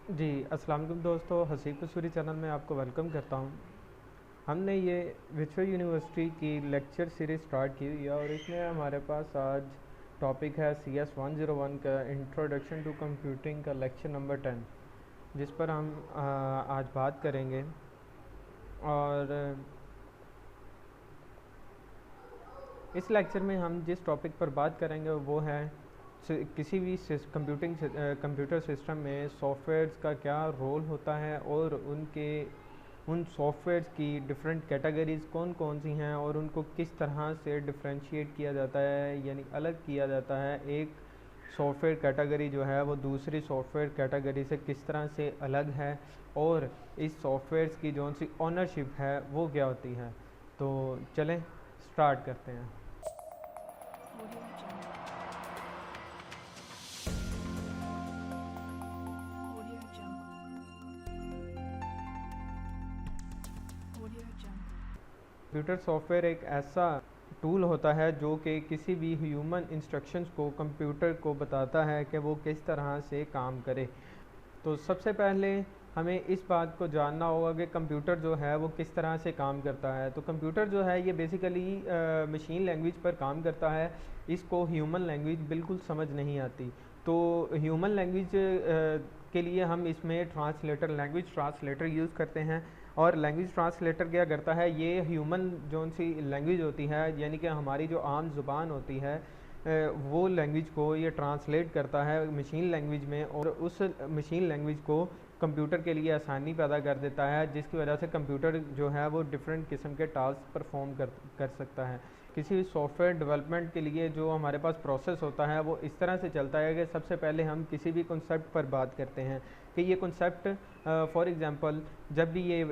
जी, अस्सलाम वालेकुम दोस्तों, हसीब कसूरी चैनल में आपको वेलकम करता हूँ। हमने ये विर्चुअल यूनिवर्सिटी की लेक्चर सीरीज़ स्टार्ट की हुई है और इसमें हमारे पास आज टॉपिक है CS 101 का इंट्रोडक्शन टू कंप्यूटिंग का लेक्चर नंबर 10, जिस पर हम आज बात करेंगे। और इस लेक्चर में हम जिस टॉपिक पर बात करेंगे वो है किसी भी कंप्यूटर सिस्टम में सॉफ्टवेयर्स का क्या रोल होता है और उन सॉफ्टवेयर्स की डिफरेंट कैटेगरीज़ कौन कौन सी हैं और उनको किस तरह से डिफरेंशिएट किया जाता है, यानी अलग किया जाता है। एक सॉफ्टवेयर कैटेगरी जो है वो दूसरी सॉफ्टवेयर कैटेगरी से किस तरह से अलग है और इस सॉफ्टवेयर्स की जो सी ओनरशिप है वो क्या होती है। तो चलें स्टार्ट करते हैं। Audio Jungle. Audio Jungle. Audio Jungle. Computer software एक ऐसा टूल होता है जो कि किसी भी ह्यूमन इंस्ट्रक्शंस को कंप्यूटर को बताता है कि वो किस तरह से काम करे। तो सबसे पहले हमें इस बात को जानना होगा कि कंप्यूटर जो है वो किस तरह से काम करता है। तो कंप्यूटर जो है ये बेसिकली मशीन लैंग्वेज पर काम करता है, इसको ह्यूमन लैंग्वेज बिल्कुल समझ नहीं आती। तो ह्यूमन लैंग्वेज के लिए हम इसमें लैंग्वेज ट्रांसलेटर यूज़ करते हैं। और लैंग्वेज ट्रांसलेटर क्या करता है, ये ह्यूमन जो सी लैंग्वेज होती है, यानी कि हमारी जो आम ज़ुबान होती है, वो लैंग्वेज को ये ट्रांसलेट करता है मशीन लैंग्वेज में और उस मशीन लैंग्वेज को कंप्यूटर के लिए आसानी पैदा कर देता है, जिसकी वजह से कंप्यूटर जो है वो डिफरेंट किस्म के टास्क परफॉर्म कर सकता है। किसी भी सॉफ्टवेयर डेवलपमेंट के लिए जो हमारे पास प्रोसेस होता है वो इस तरह से चलता है कि सबसे पहले हम किसी भी कॉन्सेप्ट पर बात करते हैं कि ये कॉन्सेप्ट, फॉर एग्जांपल, जब भी ये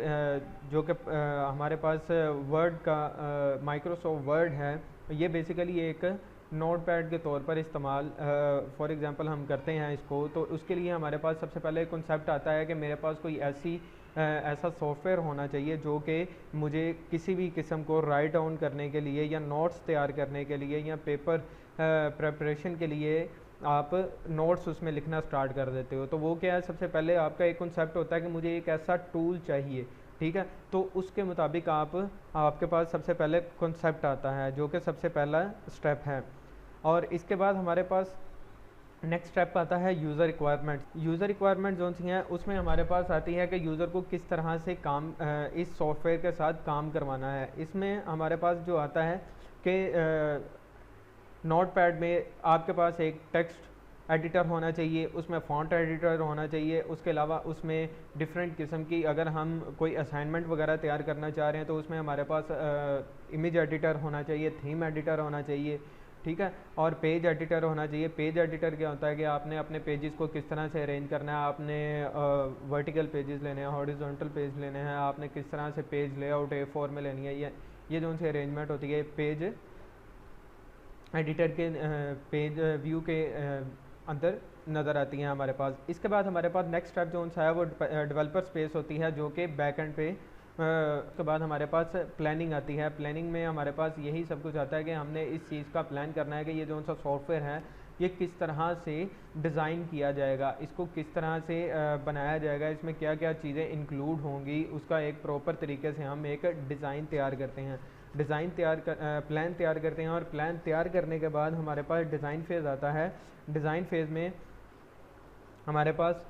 जो कि हमारे पास वर्ड का माइक्रोसॉफ्ट वर्ड है, ये बेसिकली एक नोट पैड के तौर पर इस्तेमाल फॉर एग्जांपल हम करते हैं इसको। तो उसके लिए हमारे पास सबसे पहले कॉन्सेप्ट आता है कि मेरे पास कोई ऐसा सॉफ्टवेयर होना चाहिए जो कि मुझे किसी भी किस्म को राइट डाउन करने के लिए या नोट्स तैयार करने के लिए या पेपर प्रेपरेशन के लिए आप नोट्स उसमें लिखना स्टार्ट कर देते हो। तो वो क्या है, सबसे पहले आपका एक कॉन्सेप्ट होता है कि मुझे एक ऐसा टूल चाहिए, ठीक है। तो उसके मुताबिक आपके पास सबसे पहले कॉन्सेप्ट आता है जो कि सबसे पहला स्टेप है। और इसके बाद हमारे पास नेक्स्ट स्टेप आता है यूज़र रिक्वायरमेंट। यूज़र रिक्वायरमेंट जो सी हैं उसमें हमारे पास आती है कि यूज़र को किस तरह से इस सॉफ्टवेयर के साथ काम करवाना है। इसमें हमारे पास जो आता है कि नोट पैड में आपके पास एक टेक्स्ट एडिटर होना चाहिए, उसमें फ़ॉन्ट एडिटर होना चाहिए। उसके अलावा उसमें डिफरेंट किस्म की, अगर हम कोई असाइनमेंट वगैरह तैयार करना चाह रहे हैं तो उसमें हमारे पास इमेज एडिटर होना चाहिए, थीम एडिटर होना चाहिए, ठीक है। और पेज एडिटर होना चाहिए। पेज एडिटर क्या होता है कि आपने अपने पेजेस को किस तरह से अरेंज करना है, आपने वर्टिकल पेजेस लेने हैं, हॉरिजॉन्टल पेज लेने हैं, आपने किस तरह से पेज लेआउट A4 में लेनी है, ये जो उनसे अरेंजमेंट होती है पेज एडिटर के पेज व्यू के अंदर नज़र आती हैं हमारे पास। इसके बाद हमारे पास नेक्स्ट स्टेप जो है वो डेवलपर स्पेस होती है जो कि बैक एंड पे। उसके बाद हमारे पास प्लानिंग आती है। प्लानिंग में हमारे पास यही सब कुछ आता है कि हमने इस चीज़ का प्लान करना है कि ये जो सा सॉफ्टवेयर है ये किस तरह से डिज़ाइन किया जाएगा, इसको किस तरह से बनाया जाएगा, इसमें क्या क्या चीज़ें इंक्लूड होंगी, उसका एक प्रॉपर तरीके से हम एक डिज़ाइन तैयार करते हैं। प्लान तैयार करते हैं और प्लान तैयार करने के बाद हमारे पास डिज़ाइन फेज़ आता है। डिज़ाइन फेज़ में हमारे पास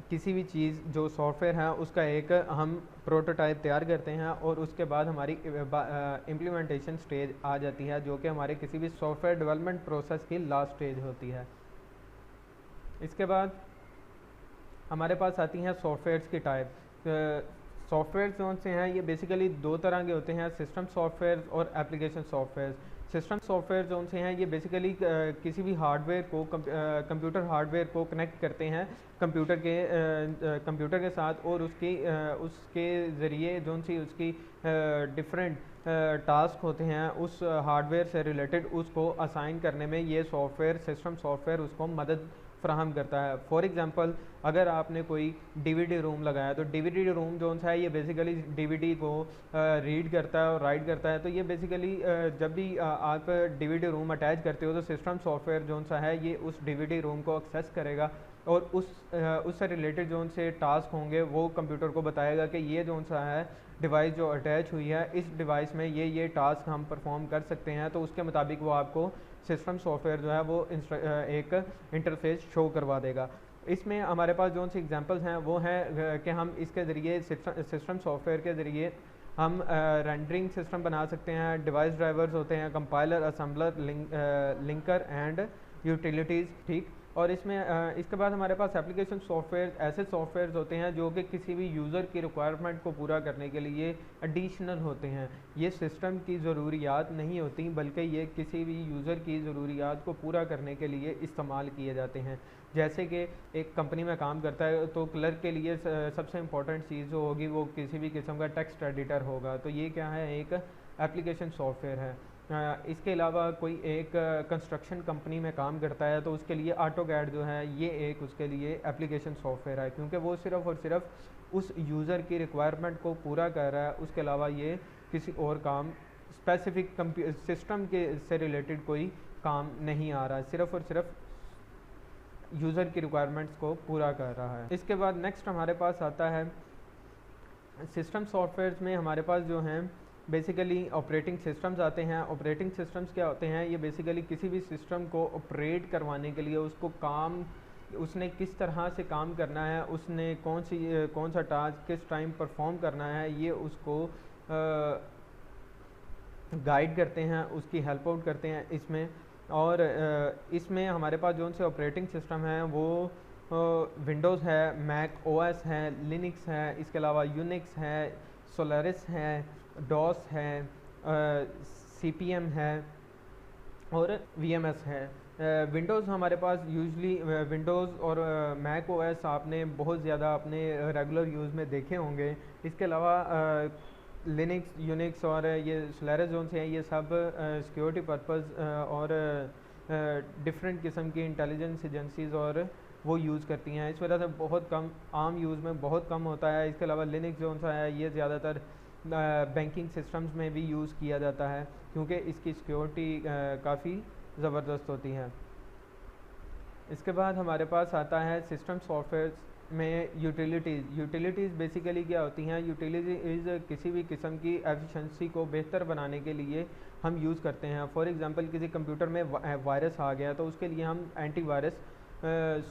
किसी भी चीज़ जो सॉफ्टवेयर है उसका एक हम प्रोटोटाइप तैयार करते हैं और उसके बाद हमारी इम्प्लीमेंटेशन स्टेज आ जाती है जो कि हमारे किसी भी सॉफ्टवेयर डेवलपमेंट प्रोसेस की लास्ट स्टेज होती है। इसके बाद हमारे पास आती हैं सॉफ्टवेयर्स की टाइप। सॉफ्टवेयर कौन से हैं, ये बेसिकली दो तरह के होते हैं, सिस्टम सॉफ्टवेयर और एप्लीकेशन सॉफ्टवेयर। सिस्टम सॉफ्टवेयर जो से हैं ये बेसिकली किसी भी हार्डवेयर को कंप्यूटर हार्डवेयर को कनेक्ट करते हैं कंप्यूटर के साथ और उसके ज़रिए जो सी उसकी डिफरेंट टास्क होते हैं उस हार्डवेयर से रिलेटेड उसको असाइन करने में ये सॉफ्टवेयर सिस्टम सॉफ्टवेयर उसको मदद फ्राहम करता है। फॉर एग्जांपल अगर आपने कोई डीवीडी रूम लगाया तो डीवीडी रूम जो सा है ये बेसिकली डीवीडी को रीड करता है और राइट करता है। तो ये बेसिकली जब भी आप डीवीडी रूम अटैच करते हो तो सिस्टम सॉफ्टवेयर जो सा है ये उस डीवीडी रूम को एक्सेस करेगा और उससे रिलेटेड जो से टास्क होंगे वो कंप्यूटर को बताएगा कि ये जो सा है डिवाइस जो अटैच हुई है इस डिवाइस में ये टास्क हम परफॉर्म कर सकते हैं। तो उसके मुताबिक वो आपको सिस्टम सॉफ्टवेयर जो है वो एक इंटरफेस शो करवा देगा। इसमें हमारे पास जो सी एग्जांपल्स हैं वो हैं कि हम इसके ज़रिए सिस्टम सॉफ्टवेयर के ज़रिए हम रेंडरिंग सिस्टम बना सकते हैं, डिवाइस ड्राइवर्स होते हैं, compiler, assembler, linker and utilities, ठीक। और इसमें इसके बाद हमारे पास एप्लीकेशन सॉफ्टवेयर ऐसे सॉफ्टवेयर्स होते हैं जो कि किसी भी यूज़र की रिक्वायरमेंट को पूरा करने के लिए एडिशनल होते हैं। ये सिस्टम की ज़रूरियात नहीं होती बल्कि ये किसी भी यूज़र की ज़रूरियात को पूरा करने के लिए इस्तेमाल किए जाते हैं। जैसे कि एक कंपनी में काम करता है तो क्लर्क के लिए सबसे इम्पॉर्टेंट चीज़ जो होगी वो किसी भी किस्म का टेक्स्ट एडिटर होगा। तो ये क्या है, एक एप्लीकेशन सॉफ्टवेयर है। इसके अलावा कोई एक कंस्ट्रक्शन कंपनी में काम करता है तो उसके लिए ऑटोकैड जो है ये एक उसके लिए एप्लीकेशन सॉफ्टवेयर है, क्योंकि वो सिर्फ़ और सिर्फ उस यूज़र की रिक्वायरमेंट को पूरा कर रहा है। उसके अलावा ये किसी और काम स्पेसिफिक सिस्टम के से रिलेटेड कोई काम नहीं आ रहा है, सिर्फ़ और सिर्फ यूज़र की रिक्वायरमेंट्स को पूरा कर रहा है। इसके बाद नेक्स्ट हमारे पास आता है सिस्टम सॉफ्टवेयर्स में हमारे पास जो हैं बेसिकली ऑपरेटिंग सिस्टम्स आते हैं। ऑपरेटिंग सिस्टम्स क्या होते हैं, ये बेसिकली किसी भी सिस्टम को ऑपरेट करवाने के लिए उसने किस तरह से काम करना है, उसने कौन सा टास्क किस टाइम परफॉर्म करना है, ये उसको गाइड करते हैं, उसकी हेल्प आउट करते हैं इसमें। और इसमें हमारे पास जो से ऑपरेटिंग सिस्टम है वो विंडोज़ है, मैक ओएस है, लिनक्स है, इसके अलावा यूनिक्स है, सोलारिस है, डॉस है, सीपीएम है और वीएमएस है। विंडोज़ हमारे पास यूजली विंडोज़ और मैक ओएस आपने बहुत ज़्यादा अपने रेगुलर यूज़ में देखे होंगे। इसके अलावा लिनक्स, यूनिक्स और ये सोलारिस जोन से हैं, ये सब सिक्योरिटी पर्पस और डिफरेंट किस्म की इंटेलिजेंस एजेंसीज़ और वो यूज़ करती हैं। इस वजह से बहुत कम आम यूज़ में बहुत कम होता है। इसके अलावा लिनक्स जोन सा है ये ज़्यादातर बैंकिंग सिस्टम्स में भी यूज़ किया जाता है क्योंकि इसकी सिक्योरिटी काफ़ी ज़बरदस्त होती है। इसके बाद हमारे पास आता है सिस्टम सॉफ्टवेयर में यूटिलिटीज़ बेसिकली क्या होती हैं, यूटिलिटीज़ किसी भी किस्म की एफिशिएंसी को बेहतर बनाने के लिए हम यूज़ करते हैं। फॉर एग्जांपल किसी कंप्यूटर में वायरस आ गया तो उसके लिए हम एंटीवायरस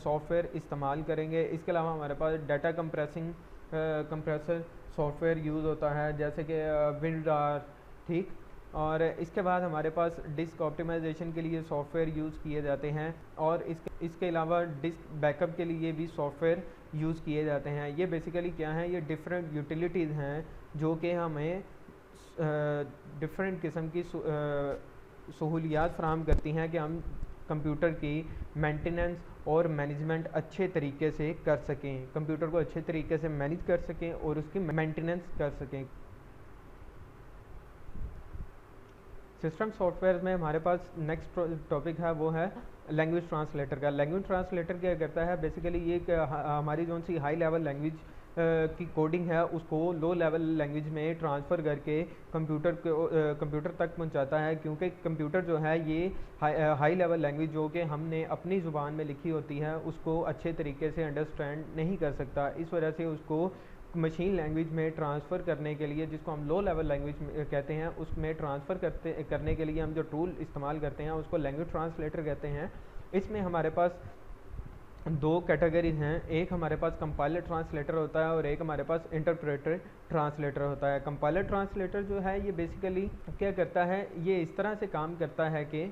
सॉफ्टवेयर इस्तेमाल करेंगे। इसके अलावा हमारे पास डाटा कंप्रेसर सॉफ्टवेयर यूज़ होता है जैसे कि विंडार, ठीक। और इसके बाद हमारे पास डिस्क ऑप्टिमाइजेशन के लिए सॉफ्टवेयर यूज़ किए जाते हैं और इसके अलावा डिस्क बैकअप के लिए भी सॉफ्टवेयर यूज़ किए जाते हैं। ये बेसिकली क्या है, ये डिफरेंट यूटिलिटीज़ हैं जो कि हमें डिफरेंट किस्म की सहूलियात फराहम करती हैं कि हम कंप्यूटर की मेंटेनेंस और मैनेजमेंट अच्छे तरीके से कर सकें, कंप्यूटर को अच्छे तरीके से मैनेज कर सकें और उसकी मेंटेनेंस कर सकें। सिस्टम सॉफ्टवेयर में हमारे पास नेक्स्ट टॉपिक है वो है लैंग्वेज ट्रांसलेटर का। लैंग्वेज ट्रांसलेटर क्या करता है, बेसिकली ये हमारी जो सी हाई लेवल लैंग्वेज की कोडिंग है उसको लो लेवल लैंग्वेज में ट्रांसफ़र करके कंप्यूटर तक पहुंचाता है, क्योंकि कंप्यूटर जो है ये हाई लेवल लैंग्वेज जो कि हमने अपनी ज़ुबान में लिखी होती है उसको अच्छे तरीके से अंडरस्टैंड नहीं कर सकता। इस वजह से उसको मशीन लैंग्वेज में ट्रांसफ़र करने के लिए, जिसको हम लो लेवल लैंग्वेज कहते हैं, उसमें ट्रांसफ़र करने के लिए हम जो टूल इस्तेमाल करते हैं उसको लैंग्वेज ट्रांसलेटर कहते हैं। इसमें हमारे पास दो कैटेगरीज हैं, एक हमारे पास कंपाइलर ट्रांसलेटर होता है और एक हमारे पास इंटरप्रेटर ट्रांसलेटर होता है। कंपाइलर ट्रांसलेटर जो है ये बेसिकली क्या करता है, ये इस तरह से काम करता है कि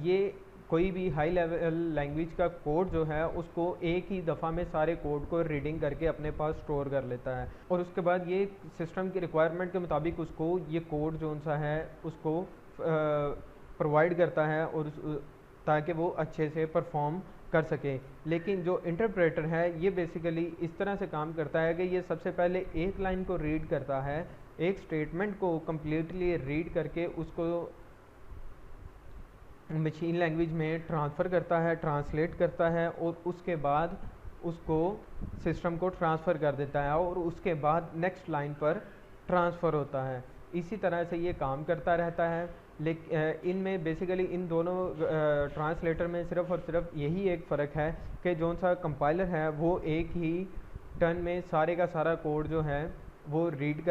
ये कोई भी हाई लेवल लैंग्वेज का कोड जो है उसको एक ही दफ़ा में सारे कोड को रीडिंग करके अपने पास स्टोर कर लेता है और उसके बाद ये सिस्टम की रिक्वायरमेंट के मुताबिक उसको ये कोड जो सा है उसको प्रोवाइड करता है और ताकि वो अच्छे से परफॉर्म कर सके। लेकिन जो इंटरप्रेटर है ये बेसिकली इस तरह से काम करता है कि ये सबसे पहले एक लाइन को रीड करता है, एक स्टेटमेंट को कम्प्लीटली रीड करके उसको मशीन लैंग्वेज में ट्रांसफ़र करता है, ट्रांसलेट करता है और उसके बाद उसको सिस्टम को ट्रांसफ़र कर देता है और उसके बाद नेक्स्ट लाइन पर ट्रांसफ़र होता है। इसी तरह से ये काम करता रहता है। लेकिन इनमें बेसिकली इन दोनों ट्रांसलेटर में सिर्फ़ और सिर्फ यही एक फ़र्क है कि जो सा कंपाइलर है वो एक ही टर्न में सारे का सारा कोड जो है वो रीड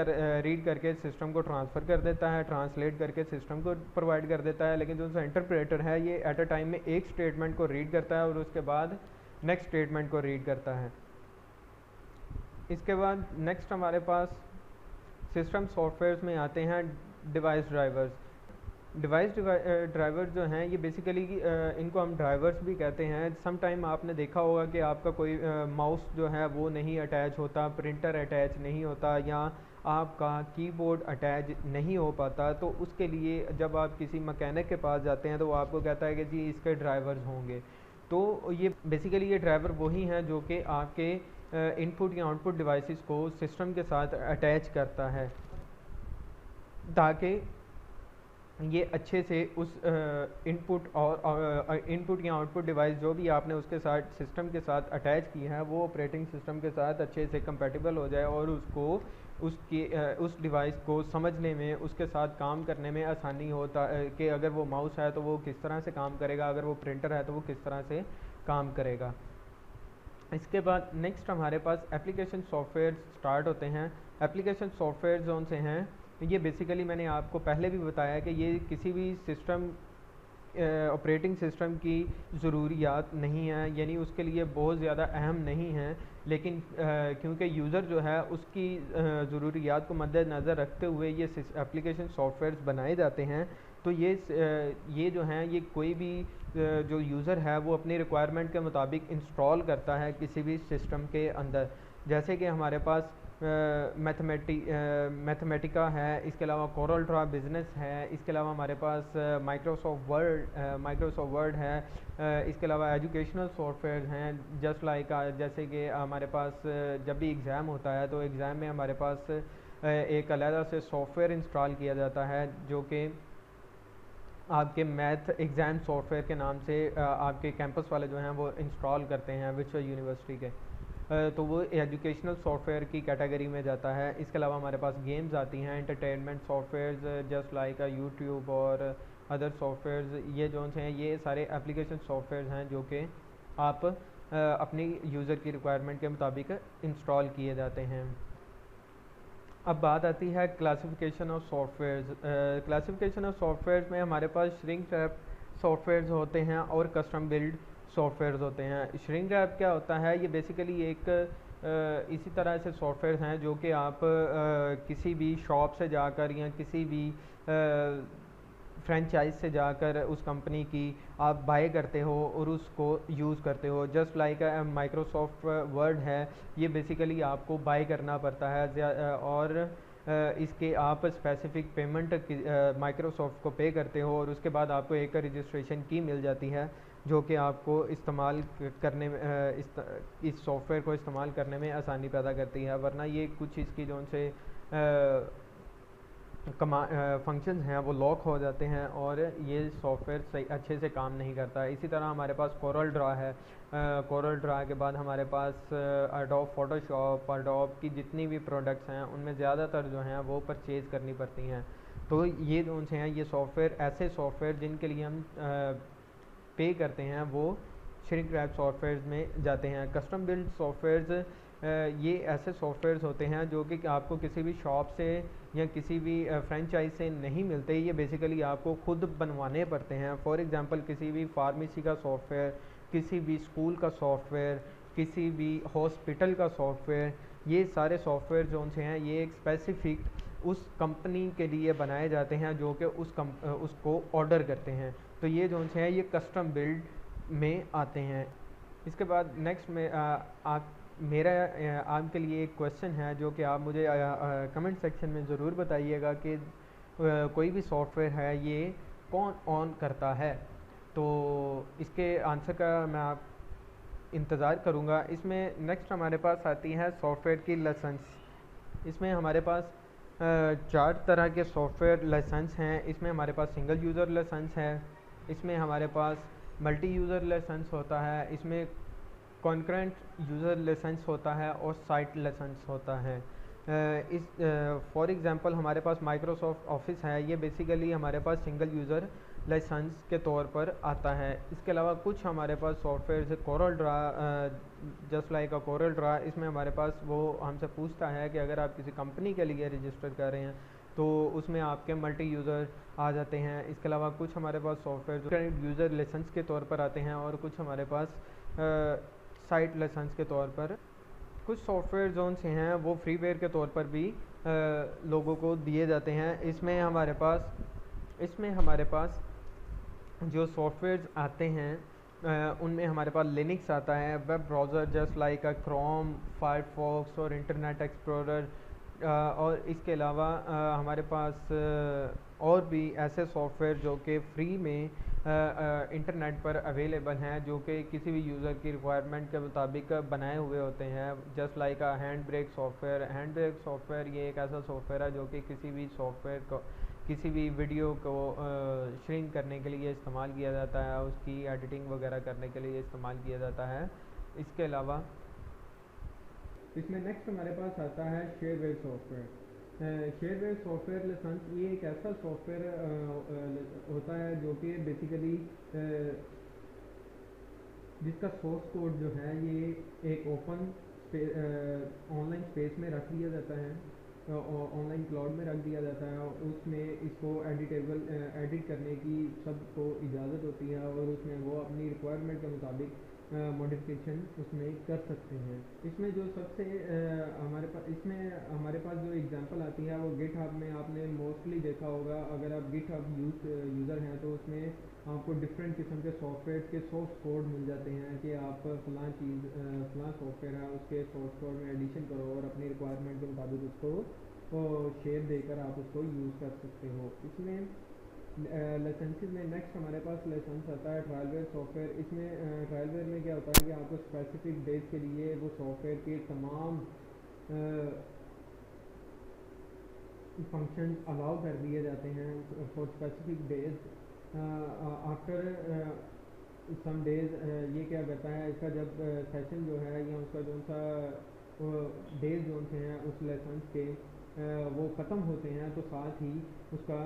करके सिस्टम को ट्रांसफ़र कर देता है, ट्रांसलेट करके सिस्टम को प्रोवाइड कर देता है। लेकिन जो सा इंटरप्रेटर है ये एट अ टाइम में एक स्टेटमेंट को रीड करता है और उसके बाद नेक्स्ट स्टेटमेंट को रीड करता है। इसके बाद नेक्स्ट हमारे पास सिस्टम सॉफ्टवेयर्स में आते हैं डिवाइस ड्राइवर्स। डिवाइस ड्राइवर जो हैं ये बेसिकली इनको हम ड्राइवर्स भी कहते हैं। सम टाइम आपने देखा होगा कि आपका कोई माउस जो है वो नहीं अटैच होता, प्रिंटर अटैच नहीं होता या आपका कीबोर्ड अटैच नहीं हो पाता, तो उसके लिए जब आप किसी मैकेनिक के पास जाते हैं तो वो आपको कहता है कि जी इसके ड्राइवर्स होंगे। तो ये बेसिकली ये ड्राइवर वही हैं जो कि आपके इनपुट या आउटपुट डिवाइसेस को सिस्टम के साथ अटैच करता है ताकि ये अच्छे से उस इनपुट या आउटपुट डिवाइस जो भी आपने उसके साथ सिस्टम के साथ अटैच की है वो ऑपरेटिंग सिस्टम के साथ अच्छे से कंपैटिबल हो जाए और उसको उस डिवाइस को समझने में, उसके साथ काम करने में आसानी होता कि अगर वो माउस है तो वो किस तरह से काम करेगा, अगर वो प्रिंटर है तो वो किस तरह से काम करेगा। इसके बाद नेक्स्ट हमारे पास एप्लीकेशन सॉफ्टवेयर स्टार्ट होते हैं। एप्लीकेशन सॉफ्टवेयर जोन से हैं ये बेसिकली मैंने आपको पहले भी बताया कि ये किसी भी सिस्टम ऑपरेटिंग सिस्टम की ज़रूरियात नहीं है, यानी उसके लिए बहुत ज़्यादा अहम नहीं है। लेकिन क्योंकि यूज़र जो है उसकी ज़रूरियात को मद्देनज़र रखते हुए ये एप्लीकेशन सॉफ्टवेयर्स बनाए जाते हैं। तो ये जो हैं ये कोई भी जो यूज़र है वो अपनी रिक्वायरमेंट के मुताबिक इंस्टॉल करता है किसी भी सिस्टम के अंदर। जैसे कि हमारे पास मैथमेटिका है, इसके अलावा कोरल ड्रा बिज़नेस है, इसके अलावा हमारे पास माइक्रोसॉफ्ट वर्ड है, इसके अलावा एजुकेशनल सॉफ्टवेयर हैं जैसे कि हमारे पास जब भी एग्ज़ाम होता है तो एग्ज़ाम में हमारे पास एक अलग से सॉफ्टवेयर इंस्टॉल किया जाता है जो कि आपके मैथ एग्ज़ाम सॉफ्टवेयर के नाम से आपके कैंपस वाले जो हैं वो इंस्टॉल करते हैं विश्व यूनिवर्सिटी के। तो वो एजुकेशनल सॉफ्टवेयर की कैटेगरी में जाता है। इसके अलावा हमारे पास गेम्स आती हैं, entertainment softwares just like YouTube और अदर सॉफ्टवेयर्स, ये जो हैं ये सारे एप्लीकेशन सॉफ्टवेयर हैं जो कि आप अपनी यूज़र की रिक्वायरमेंट के मुताबिक इंस्टॉल किए जाते हैं। अब बात आती है classification of softwares. Classification of softwares में हमारे पास श्रिंक रैप सॉफ्टवेयर्स होते हैं और कस्टम बिल्ड सॉफ्टवेयर्स होते हैं। श्रिंक रैप क्या होता है, ये बेसिकली एक इसी तरह से सॉफ्टवेयर हैं जो कि आप किसी भी शॉप से जाकर या किसी भी फ्रेंचाइज से जाकर उस कंपनी की आप बाय करते हो और उसको यूज़ करते हो। जस्ट लाइक माइक्रोसॉफ्ट वर्ड है, ये बेसिकली आपको बाय करना पड़ता है और इसके आप स्पेसिफिक पेमेंट माइक्रोसॉफ्ट को पे करते हो और उसके बाद आपको एक रजिस्ट्रेशन की मिल जाती है जो कि आपको इस्तेमाल करने में इस सॉफ्टवेयर को इस्तेमाल करने में आसानी पैदा करती है। वरना ये कुछ इसकी जो से फंक्शंस हैं वो लॉक हो जाते हैं और ये सॉफ्टवेयर सही अच्छे से काम नहीं करता है। इसी तरह हमारे पास कोरल ड्रा है। कोरल ड्रा के बाद हमारे पास एडोब फोटोशॉप, एडोब की जितनी भी प्रोडक्ट्स हैं उनमें ज़्यादातर जो हैं वो परचेज़ करनी पड़ती हैं। तो ये जो हैं ये सॉफ्टवेयर ऐसे सॉफ्टवेयर जिनके लिए हम पे करते हैं वो श्रिंक रैप सॉफ्टवेयर में जाते हैं। कस्टम बिल्ड सॉफ्टवेयर्स ये ऐसे सॉफ्टवेयर्स होते हैं जो कि आपको किसी भी शॉप से या किसी भी फ्रेंचाइज से नहीं मिलते, ये बेसिकली आपको खुद बनवाने पड़ते हैं। फॉर एग्जांपल किसी भी फार्मेसी का सॉफ्टवेयर, किसी भी स्कूल का सॉफ्टवेयर, किसी भी हॉस्पिटल का सॉफ्टवेयर, ये सारे सॉफ्टवेयर जो से हैं ये एक स्पेसिफिक उस कंपनी के लिए बनाए जाते हैं जो कि उसको ऑर्डर करते हैं। तो ये जो हैं ये कस्टम बिल्ड में आते हैं। इसके बाद नेक्स्ट में मेरा आपके लिए एक क्वेश्चन है जो कि आप मुझे कमेंट सेक्शन में ज़रूर बताइएगा कि कोई भी सॉफ्टवेयर है ये कौन ऑन करता है। तो इसके आंसर का मैं आप इंतज़ार करूँगा। इसमें नेक्स्ट हमारे पास आती है सॉफ्टवेयर की लाइसेंस। इसमें हमारे पास 4 तरह के सॉफ्टवेयर लाइसेंस हैं। इसमें हमारे पास सिंगल यूज़र लाइसेंस है, इसमें हमारे पास मल्टी यूज़र लाइसेंस होता है, इसमें कॉन्करेंट यूज़र लाइसेंस होता है और साइट लाइसेंस होता है। इस फॉर एग्ज़ाम्पल हमारे पास माइक्रोसॉफ्ट ऑफिस है, ये बेसिकली हमारे पास सिंगल यूज़र लाइसेंस के तौर पर आता है। इसके अलावा कुछ हमारे पास सॉफ्टवेयर जैसे कोरल ड्रा, जस्ट लाइक अ कोरल ड्रा, इसमें हमारे पास वो हमसे पूछता है कि अगर आप किसी कंपनी के लिए रजिस्टर कर रहे हैं तो उसमें आपके मल्टी यूज़र आ जाते हैं। इसके अलावा कुछ हमारे पास सॉफ्टवेयर जो यूज़र लाइसेंस के तौर पर आते हैं और कुछ हमारे पास साइट लाइसेंस के तौर पर। कुछ सॉफ्टवेयर जोन से हैं वो फ्रीवेयर के तौर पर भी लोगों को दिए जाते हैं। इसमें हमारे पास जो सॉफ्टवेयर आते हैं उनमें हमारे पास लिनक्स आता है, वेब ब्राउज़र जस्ट लाइक अ क्रोम, फायरफॉक्स और इंटरनेट एक्सप्लोरर, और इसके अलावा हमारे पास और भी ऐसे सॉफ्टवेयर जो कि फ्री में इंटरनेट पर अवेलेबल हैं, जो कि किसी भी यूज़र की रिक्वायरमेंट के मुताबिक बनाए हुए होते हैं। Just like a hand brake software ये एक ऐसा सॉफ्टवेयर है जो कि किसी भी वीडियो को श्रिंक करने के लिए इस्तेमाल किया जाता है, उसकी एडिटिंग वगैरह करने के लिए इस्तेमाल किया जाता है। इसके अलावा इसमें नेक्स्ट हमारे पास आता है shareware software. Shareware software license ये एक ऐसा सॉफ्टवेयर होता है जो कि बेसिकली जिसका सोर्स कोड जो है ये एक ओपन ऑनलाइन स्पेस में रख दिया जाता है, ऑनलाइन क्लाउड में रख दिया जाता है। उसमें इसको एडिट करने की सबको इजाज़त होती है और उसमें वो अपनी रिक्वायरमेंट के मुताबिक मॉडिफिकेशन उसमें कर सकते हैं। इसमें जो सबसे हमारे पास जो एग्जांपल आती है वो गिटहब में आपने मोस्टली देखा होगा। अगर आप गिटहब यूज़र हैं तो उसमें आपको डिफरेंट किस्म के सॉफ्टवेयर के सोर्स कोड मिल जाते हैं कि आप फलां सॉफ्टवेयर है उसके सोर्स कोड में एडिशन करो और अपनी रिक्वायरमेंट के मुताबिक उसको शेयर देकर आप उसको यूज़ कर सकते हो। इसमें लाइसेंसेस में नेक्स्ट हमारे पास लाइसेंस आता है ट्रायलवेयर सॉफ्टवेयर। इसमें ट्रायलवेयर में क्या होता है कि आपको स्पेसिफिक डेज के लिए वो सॉफ्टवेयर के तमाम फंक्शन अलाउ कर दिए जाते हैं for specific days. After some days ये क्या करता है, इसका जब सेशन जो है या उसका जो सा डेज जो हैं उस लाइसेंस के वो ख़त्म होते हैं तो साथ ही उसका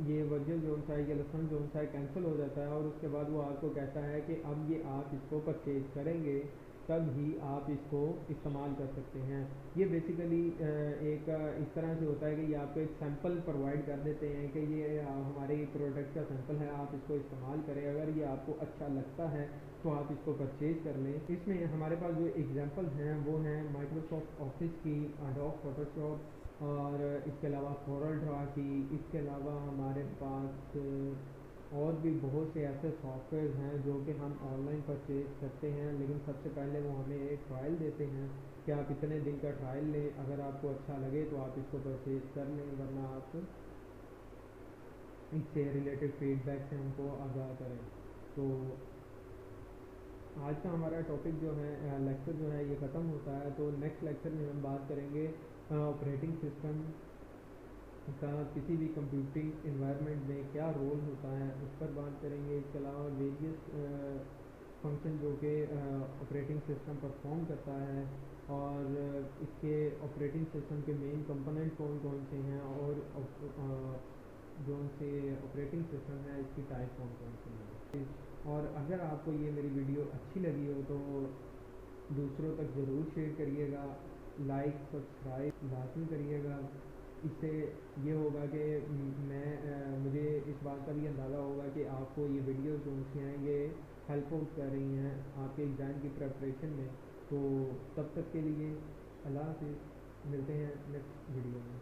ये वर्जन जो सा ये लाइसेंस जो सा कैंसिल हो जाता है और उसके बाद वो आपको कहता है कि अब ये आप इसको परचेज करेंगे तब ही आप इसको इस्तेमाल कर सकते हैं। ये बेसिकली एक इस तरह से होता है कि ये आपको एक सैंपल प्रोवाइड कर देते हैं कि ये हमारे प्रोडक्ट का सैंपल है, आप इसको इस्तेमाल करें, अगर ये आपको अच्छा लगता है तो आप इसको परचेज कर लें। इसमें हमारे पास जो एग्जांपल हैं वो हैं माइक्रोसॉफ्ट ऑफिस की, एडोब फोटोशॉप और इसके अलावा कोरल ड्रा की। इसके अलावा हमारे पास और भी बहुत से ऐसे सॉफ्टवेयर हैं जो कि हम ऑनलाइन परचेज करते हैं, लेकिन सबसे पहले वो हमें एक ट्रायल देते हैं कि आप इतने दिन का ट्रायल लें, अगर आपको अच्छा लगे तो आप इसको परचेज कर लें, वरना आप इससे रिलेटेड फीडबैक से हमको आगाह करें। तो आज का हमारा टॉपिक जो है लेक्चर जो है ये ख़त्म होता है। तो नेक्स्ट लेक्चर में हम बात करेंगे ऑपरेटिंग सिस्टम का किसी भी कंप्यूटिंग इन्वायरमेंट में क्या रोल होता है उस पर बात करेंगे। इसके अलावा वेरियस फंक्शन जो कि ऑपरेटिंग सिस्टम परफॉर्म करता है और इसके ऑपरेटिंग सिस्टम के मेन कंपोनेंट कौन कौन से हैं और जो उनसे ऑपरेटिंग सिस्टम है इसकी टाइप कौन कौन सी हैं। और अगर आपको ये मेरी वीडियो अच्छी लगी हो तो दूसरों तक ज़रूर शेयर करिएगा, लाइक सब्सक्राइब लाजमी करिएगा। इससे ये होगा कि मुझे इस बात का भी अंदाज़ा होगा कि आपको ये वीडियोस जो हैं ये हेल्प आउट कर रही हैं आपके एग्ज़ाम की प्रिपरेशन में। तो तब तक के लिए अल्लाह हाफ़िज़, मिलते हैं नेक्स्ट वीडियो में।